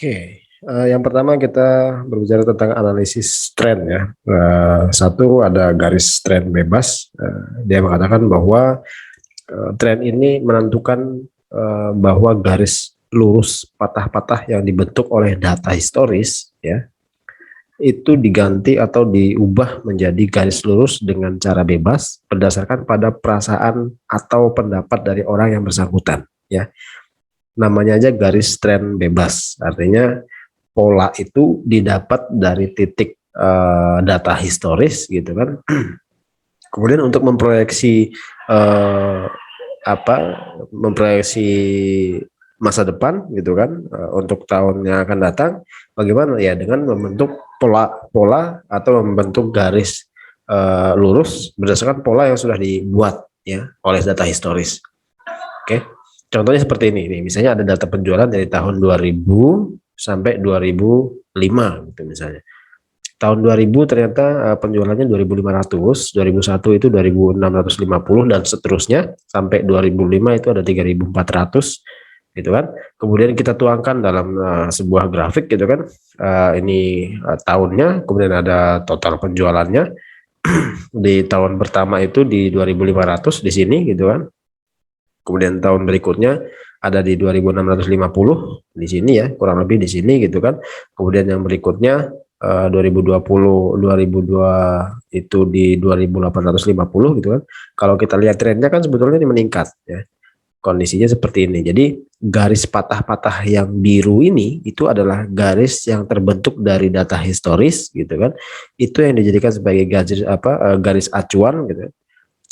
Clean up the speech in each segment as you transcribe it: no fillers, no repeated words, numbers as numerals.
Oke, yang pertama kita berbicara tentang analisis tren ya. Satu ada garis tren bebas. Dia mengatakan bahwa tren ini menentukan bahwa garis lurus patah-patah yang dibentuk oleh data historis ya itu diganti atau diubah menjadi garis lurus dengan cara bebas berdasarkan pada perasaan atau pendapat dari orang yang bersangkutan ya. Namanya aja garis tren bebas, artinya pola itu didapat dari titik data historis gitu kan. Kemudian untuk memproyeksi eh, apa memproyeksi masa depan gitu kan, untuk tahun yang akan datang bagaimana ya dengan membentuk pola-pola atau membentuk garis lurus berdasarkan pola yang sudah dibuat ya oleh data historis. Oke. Contohnya seperti ini nih, misalnya ada data penjualan dari tahun 2000 sampai 2005 gitu misalnya. Tahun 2000 ternyata penjualannya 2.500, 2001 itu 2.650 dan seterusnya sampai 2005 itu ada 3.400 gitu kan. Kemudian kita tuangkan dalam sebuah grafik gitu kan. Ini tahunnya, kemudian ada total penjualannya di tahun pertama itu di 2.500 di sini gitu kan. Kemudian tahun berikutnya ada di 2.650 di sini ya, kurang lebih di sini gitu kan. Kemudian yang berikutnya 2020 2002 itu di 2.850 gitu kan. Kalau kita lihat trennya kan sebetulnya ini meningkat ya. Kondisinya seperti ini. Jadi garis patah-patah yang biru ini itu adalah garis yang terbentuk dari data historis gitu kan. Itu yang dijadikan sebagai garis acuan gitu.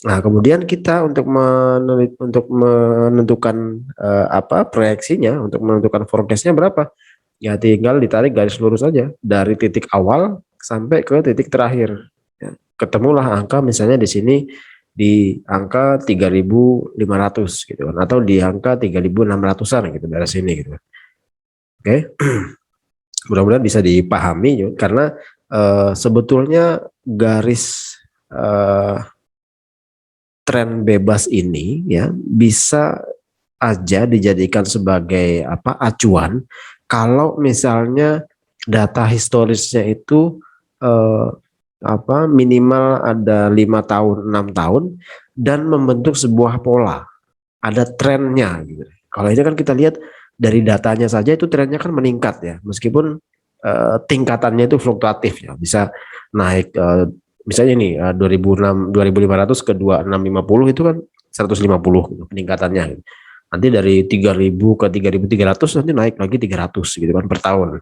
Nah, kemudian kita untuk menentukan proyeksinya, untuk menentukan forecastnya berapa, ya tinggal ditarik garis lurus saja dari titik awal sampai ke titik terakhir. Ya, ketemulah angka misalnya di sini di angka 3.500 gitu kan, atau di angka 3.600-an gitu dari sini gitu. Oke, mudah-mudahan bisa dipahami karena sebetulnya garis tren bebas ini ya bisa aja dijadikan sebagai acuan kalau misalnya data historisnya itu eh, minimal ada 5 tahun 6 tahun dan membentuk sebuah pola, ada trennya gitu. Kalau ini kan kita lihat dari datanya saja itu trennya kan meningkat ya, meskipun tingkatannya itu fluktuatif ya, bisa naik misalnya nih 2006 2.500 ke 2.650 itu kan 150 gitu, peningkatannya gitu. Nanti dari 3.000 ke 3.300 nanti naik lagi 300 gitu kan per tahun.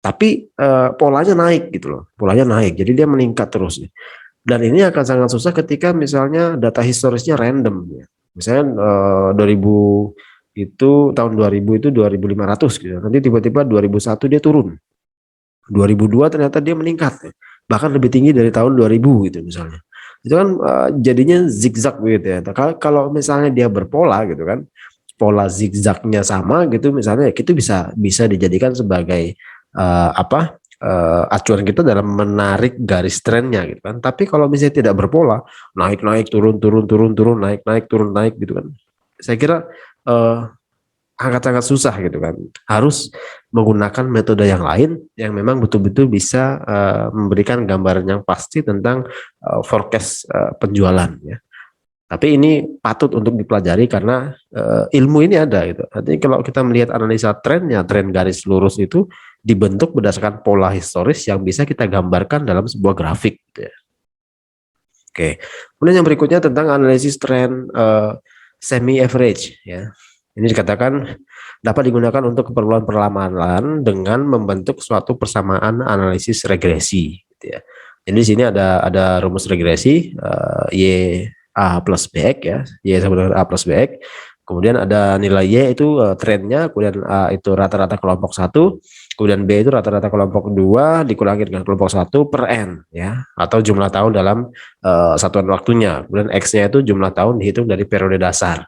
Tapi polanya naik gitu loh, polanya naik, jadi dia meningkat terus. Dan ini akan sangat susah ketika misalnya data historisnya random ya. Misalnya 2000 itu tahun 2000 itu 2.500 gitu. Nanti tiba-tiba 2001 dia turun. 2002 ternyata dia meningkat ya. Bahkan lebih tinggi dari tahun 2000 gitu misalnya. Itu kan jadinya zigzag gitu ya. Kalau misalnya dia berpola gitu kan, pola zigzagnya sama gitu misalnya, itu bisa bisa dijadikan sebagai acuan kita dalam menarik garis trennya gitu kan. Tapi kalau misalnya tidak berpola, naik naik turun turun turun turun naik naik turun naik gitu kan, saya kira uh, sangat-sangat susah gitu kan. Harus menggunakan metode yang lain yang memang betul-betul bisa memberikan gambaran yang pasti tentang forecast penjualan ya. Tapi ini patut untuk dipelajari karena ilmu ini ada gitu. Nanti kalau kita melihat analisa trennya, tren garis lurus itu dibentuk berdasarkan pola historis yang bisa kita gambarkan dalam sebuah grafik gitu ya. Oke. Kemudian yang berikutnya tentang analisis tren semi average ya. Ini dikatakan dapat digunakan untuk keperluan perlamalan dengan membentuk suatu persamaan analisis regresi gitu ya. Jadi di sini ada rumus regresi Y A plus BX ya, Y sama dengan A plus BX. Kemudian ada nilai Y itu trennya, kemudian A itu rata-rata kelompok 1, kemudian B itu rata-rata kelompok 2 dikurangi dengan kelompok 1 per N ya, atau jumlah tahun dalam satuan waktunya. Kemudian X-nya itu jumlah tahun dihitung dari periode dasar.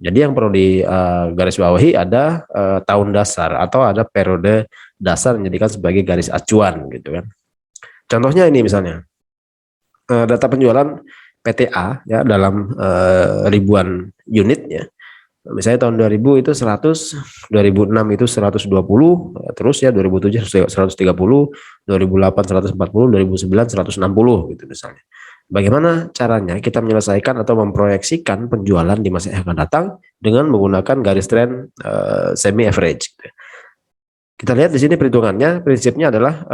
Jadi yang perlu di garis bawahi ada tahun dasar atau ada periode dasar menjadikan sebagai garis acuan gitu kan. Contohnya ini misalnya data penjualan PTA ya dalam ribuan unit ya. Misalnya tahun 2000 itu 100, 2006 itu 120, terus ya 2007 130, 2008 140, 2009 160 gitu misalnya. Bagaimana caranya kita menyelesaikan atau memproyeksikan penjualan di masa yang akan datang dengan menggunakan garis tren semi average. Kita lihat di sini perhitungannya, prinsipnya adalah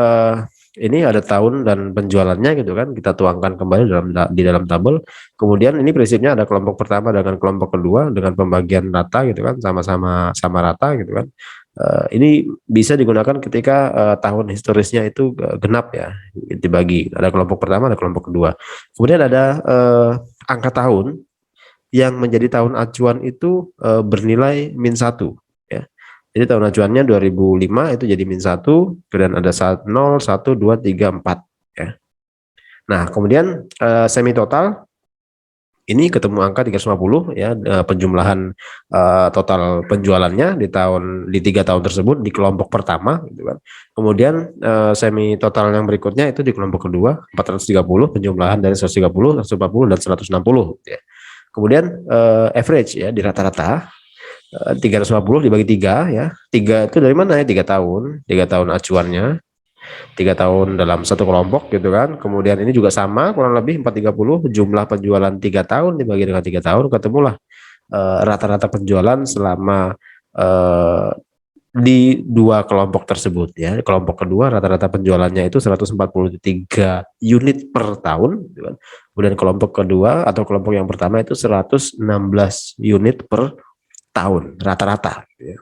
ini ada tahun dan penjualannya gitu kan, kita tuangkan kembali di dalam tabel. Kemudian ini prinsipnya ada kelompok pertama dengan kelompok kedua dengan pembagian rata gitu kan, sama rata gitu kan. Ini bisa digunakan ketika tahun historisnya itu genap ya, dibagi. Ada kelompok pertama, ada kelompok kedua. Kemudian ada angka tahun yang menjadi tahun acuan itu bernilai -1 ya. Jadi tahun acuannya 2005 itu jadi -1, kemudian ada 0, 1, 2, 3, 4 ya. Nah, kemudian semi total ini ketemu angka 350 ya, penjumlahan total penjualannya di 3 tahun tersebut di kelompok pertama gitu kan. Kemudian semi total yang berikutnya itu di kelompok kedua 430, penjumlahan dari 130, 140 dan 160 gitu ya. Kemudian average ya di rata-rata 350 dibagi 3 ya. 3 itu dari mana ya? 3 tahun acuannya. 3 tahun dalam satu kelompok gitu kan. Kemudian ini juga sama kurang lebih 430, jumlah penjualan 3 tahun dibagi dengan 3 tahun, ketemulah rata-rata penjualan selama di 2 kelompok tersebut ya. Kelompok kedua rata-rata penjualannya itu 143 unit per tahun gitu kan. Kemudian kelompok kedua atau kelompok yang pertama itu 116 unit per tahun rata-rata gitu ya.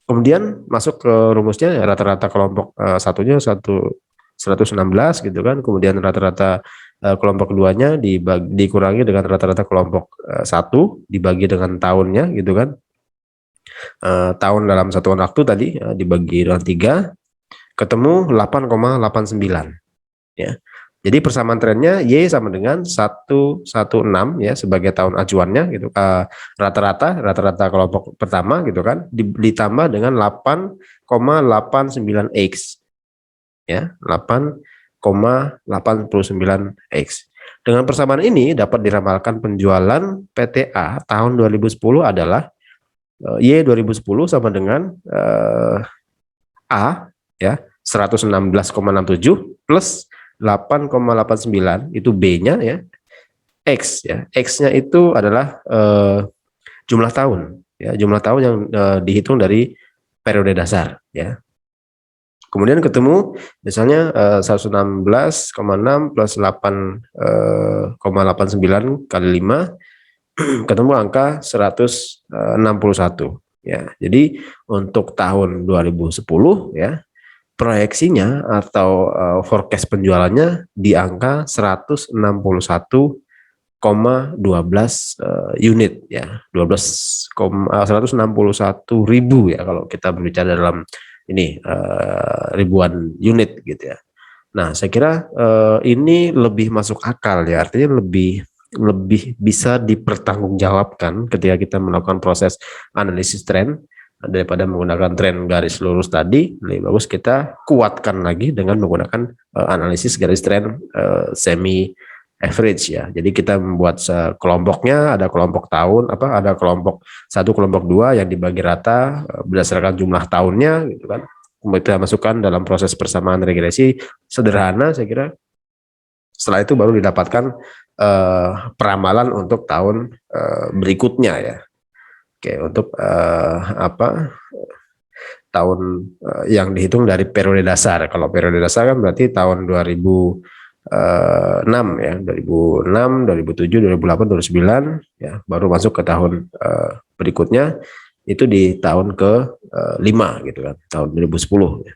Kemudian masuk ke rumusnya ya, rata-rata kelompok satunya 116 gitu kan. Kemudian rata-rata kelompok keduanya dikurangi dengan rata-rata kelompok 1 dibagi dengan tahunnya gitu kan. Tahun dalam satuan waktu tadi dibagi dengan 3 ketemu 8,89 ya. Jadi persamaan trennya Y sama dengan 116 ya sebagai tahun acuannya gitu. Rata-rata kelompok pertama gitu kan ditambah dengan 8,89 X ya, 8,89 X. Dengan persamaan ini dapat diramalkan penjualan PTA tahun 2010 adalah Y 2010 sama dengan A ya 116,67 plus 8,89 itu B-nya ya, X ya. X-nya itu adalah jumlah tahun ya, jumlah tahun yang dihitung dari periode dasar ya. Kemudian ketemu misalnya 116,6 plus 8,89 kali 5 ketemu angka 161 ya. Jadi untuk tahun 2010 ya proyeksinya atau forecast penjualannya di angka 161,12 unit ya, 161.000 ya kalau kita berbicara dalam ini ribuan unit gitu ya. Nah, saya kira ini lebih masuk akal ya, artinya lebih bisa dipertanggungjawabkan ketika kita melakukan proses analisis tren daripada menggunakan tren garis lurus tadi. Lebih bagus kita kuatkan lagi dengan menggunakan analisis garis tren semi average ya. Jadi kita membuat kelompoknya, ada kelompok tahun ada kelompok 1, kelompok 2 yang dibagi rata berdasarkan jumlah tahunnya gitu kan. Kemudian kita masukkan dalam proses persamaan regresi sederhana, saya kira setelah itu baru didapatkan peramalan untuk tahun berikutnya ya. Oke, untuk tahun yang dihitung dari periode dasar. Kalau periode dasar kan berarti tahun 2006 ya, 2006, 2007, 2008, 2009 ya, baru masuk ke tahun berikutnya itu di tahun ke-5 gitu kan, tahun 2010 ya.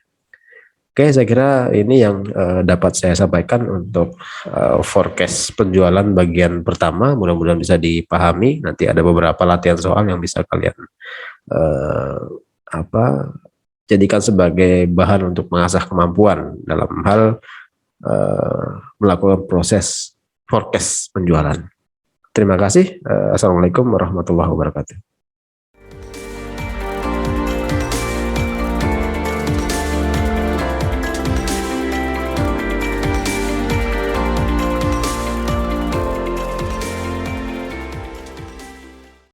Oke, saya kira ini yang dapat saya sampaikan untuk forecast penjualan bagian pertama. Mudah-mudahan bisa dipahami. Nanti ada beberapa latihan soal yang bisa kalian jadikan sebagai bahan untuk mengasah kemampuan dalam hal melakukan proses forecast penjualan. Terima kasih. Assalamualaikum warahmatullahi wabarakatuh.